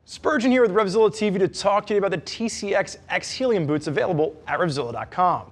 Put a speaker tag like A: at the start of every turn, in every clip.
A: Spurgeon here with RevZilla TV to talk to you about the TCX X-Helium Boots available at RevZilla.com.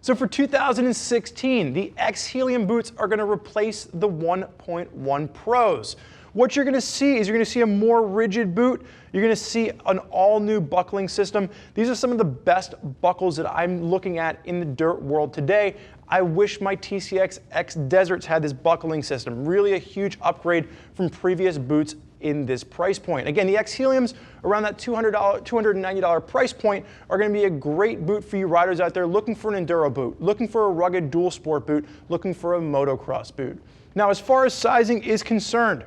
A: So for 2016, the X-Helium Boots are going to replace the 1.1 Pros. What you're going to see is you're going to see a more rigid boot. You're going to see an all-new buckling system. These are some of the best buckles that I'm looking at in the dirt world today. I wish my TCX X Deserts had this buckling system. Really a huge upgrade from previous boots in this price point. Again, the X-Heliums around that $290 price point are going to be a great boot for you riders out there looking for an enduro boot, looking for a rugged dual sport boot, looking for a motocross boot. Now, as far as sizing is concerned,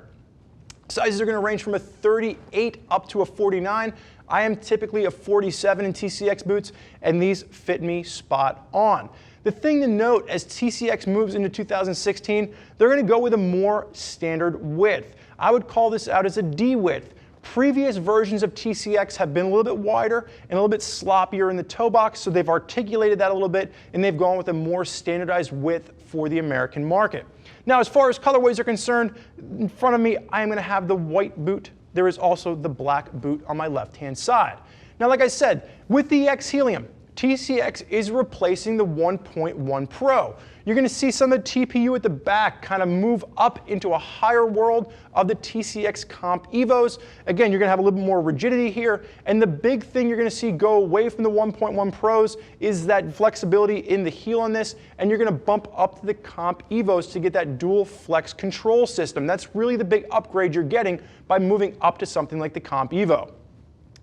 A: sizes are going to range from a 38 up to a 49. I am typically a 47 in TCX boots, and these fit me spot on. The thing to note as TCX moves into 2016, they're going to go with a more standard width. I would call this out as a D width. Previous versions of TCX have been a little bit wider and a little bit sloppier in the toe box, so they've articulated that a little bit and they've gone with a more standardized width for the American market. Now, as far as colorways are concerned, in front of me, I am going to have the white boot. There is also the black boot on my left-hand side. Now, like I said, with the X-Helium, TCX is replacing the 1.1 Pro. You're going to see some of the TPU at the back kind of move up into a higher world of the TCX Comp Evos. Again, you're going to have a little bit more rigidity here. And the big thing you're going to see go away from the 1.1 Pros is that flexibility in the heel on this. And you're going to bump up to the Comp Evos to get that dual flex control system. That's really the big upgrade you're getting by moving up to something like the Comp Evo.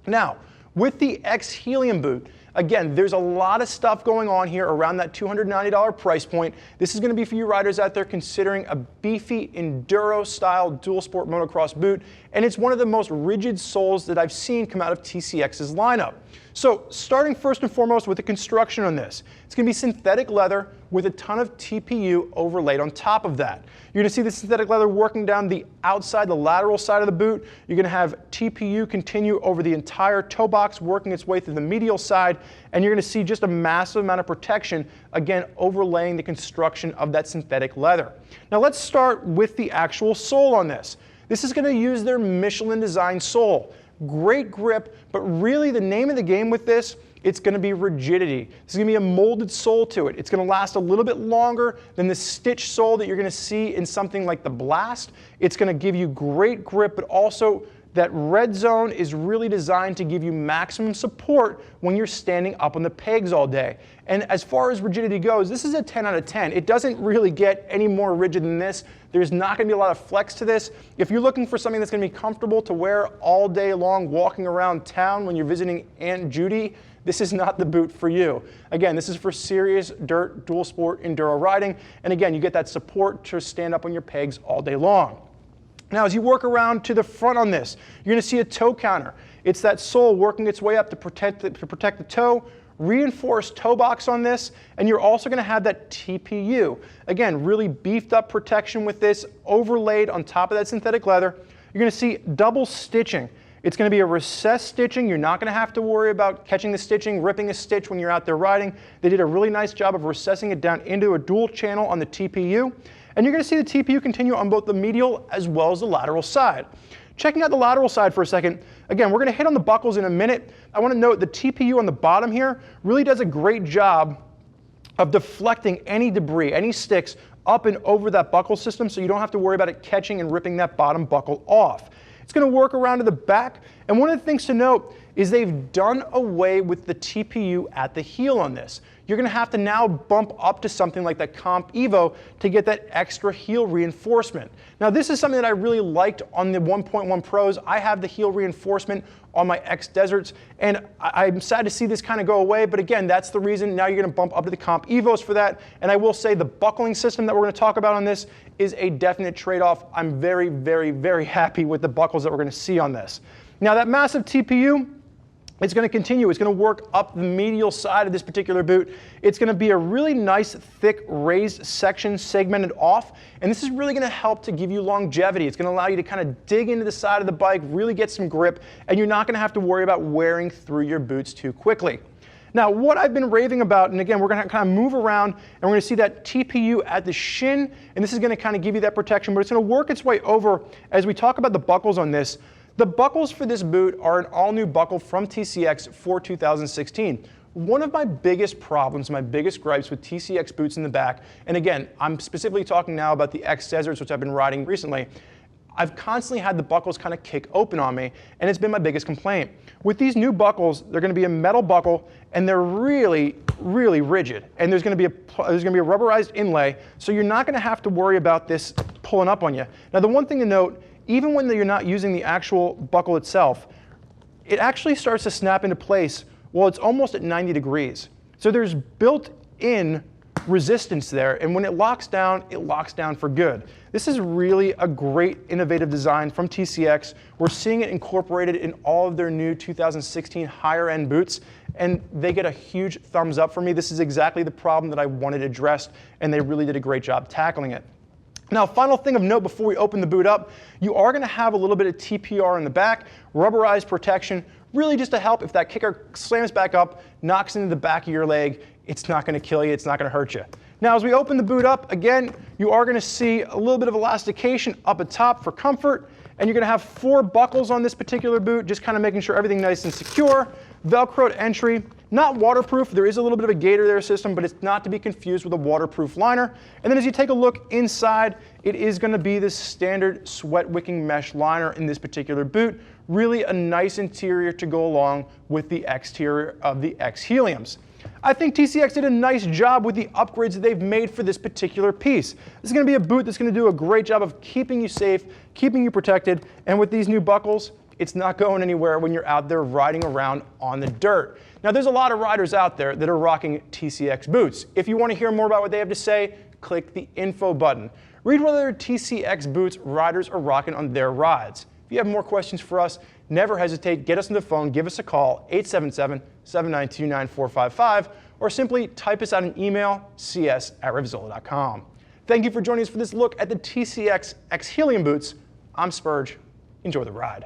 A: Now, with the X-Helium boot, again, there's a lot of stuff going on here around that $290 price point. This is going to be for you riders out there considering a beefy enduro-style dual sport motocross boot, and it's one of the most rigid soles that I've seen come out of TCX's lineup. So starting first and foremost with the construction on this, it's going to be synthetic leather with a ton of TPU overlaid on top of that. You're going to see the synthetic leather working down the outside, the lateral side of the boot. You're going to have TPU continue over the entire toe box, working its way through the medial side, and you're going to see just a massive amount of protection, again, overlaying the construction of that synthetic leather. Now let's start with the actual sole on this. This is going to use their Michelin design sole. Great grip, but really the name of the game with this, it's going to be rigidity. This is going to be a molded sole to it. It's going to last a little bit longer than the stitch sole that you're going to see in something like the Blast. It's going to give you great grip, but also that red zone is really designed to give you maximum support when you're standing up on the pegs all day. And as far as rigidity goes, this is a 10 out of 10. It doesn't really get any more rigid than this. There's not going to be a lot of flex to this. If you're looking for something that's going to be comfortable to wear all day long walking around town when you're visiting Aunt Judy, this is not the boot for you. Again, this is for serious dirt, dual sport, enduro riding. And again, you get that support to stand up on your pegs all day long. Now, as you work around to the front on this, you're going to see a toe counter. It's that sole working its way up to protect the toe, reinforced toe box on this, and you're also going to have that TPU. Again, really beefed up protection with this, overlaid on top of that synthetic leather. You're going to see double stitching. It's going to be a recessed stitching. You're not going to have to worry about catching the stitching, ripping a stitch when you're out there riding. They did a really nice job of recessing it down into a dual channel on the TPU. And you're going to see the TPU continue on both the medial as well as the lateral side. Checking out the lateral side for a second, again, we're going to hit on the buckles in a minute. I want to note the TPU on the bottom here really does a great job of deflecting any debris, any sticks up and over that buckle system, so you don't have to worry about it catching and ripping that bottom buckle off. It's going to work around to the back, and one of the things to note is they've done away with the TPU at the heel on this. You're going to have to now bump up to something like that Comp Evo to get that extra heel reinforcement. Now, this is something that I really liked on the 1.1 Pros. I have the heel reinforcement on my X Deserts, and I'm sad to see this kind of go away, but again, that's the reason now you're going to bump up to the Comp Evos for that. And I will say the buckling system that we're going to talk about on this is a definite trade-off. I'm very, very, very happy with the buckles that we're going to see on this. Now, that massive TPU, it's going to continue. It's going to work up the medial side of this particular boot. It's going to be a really nice, thick, raised section segmented off. And this is really going to help to give you longevity. It's going to allow you to kind of dig into the side of the bike, really get some grip, and you're not going to have to worry about wearing through your boots too quickly. Now, what I've been raving about, and again, we're going to kind of move around, and we're going to see that TPU at the shin, and this is going to kind of give you that protection, but it's going to work its way over as we talk about the buckles on this. The buckles for this boot are an all-new buckle from TCX for 2016. One of my biggest problems, my biggest gripes with TCX boots in the back, and again, I'm specifically talking now about the X Deserts, which I've been riding recently, I've constantly had the buckles kind of kick open on me, and it's been my biggest complaint. With these new buckles, they're going to be a metal buckle, and they're really, really rigid. And there's going to be a rubberized inlay, so you're not going to have to worry about this pulling up on you. Now, the one thing to note, even when you're not using the actual buckle itself, it actually starts to snap into place while it's almost at 90 degrees. So there's built-in resistance there, and when it locks down for good. This is really a great innovative design from TCX. We're seeing it incorporated in all of their new 2016 higher end boots, and they get a huge thumbs up for me. This is exactly the problem that I wanted addressed, and they really did a great job tackling it. Now, final thing of note before we open the boot up, you are going to have a little bit of TPR in the back, rubberized protection, really just to help if that kicker slams back up, knocks into the back of your leg, it's not going to kill you, it's not going to hurt you. Now, as we open the boot up, again, you are going to see a little bit of elastication up at top for comfort, and you're going to have 4 buckles on this particular boot, just kind of making sure everything nice and secure. Velcroed entry, not waterproof. There is a little bit of a gator there system, but it's not to be confused with a waterproof liner. And then as you take a look inside, it is going to be this standard sweat wicking mesh liner in this particular boot. Really a nice interior to go along with the exterior of the X-Heliums. I think TCX did a nice job with the upgrades that they've made for this particular piece. This is going to be a boot that's going to do a great job of keeping you safe, keeping you protected, and with these new buckles, it's not going anywhere when you're out there riding around on the dirt. Now, there's a lot of riders out there that are rocking TCX boots. If you want to hear more about what they have to say, click the info button. Read what other TCX boots riders are rocking on their rides. If you have more questions for us, never hesitate, get us on the phone, give us a call, 877-792-9455, or simply type us out an email, cs@RevZilla.com. Thank you for joining us for this look at the TCX X-Helium boots. I'm Spurge. Enjoy the ride.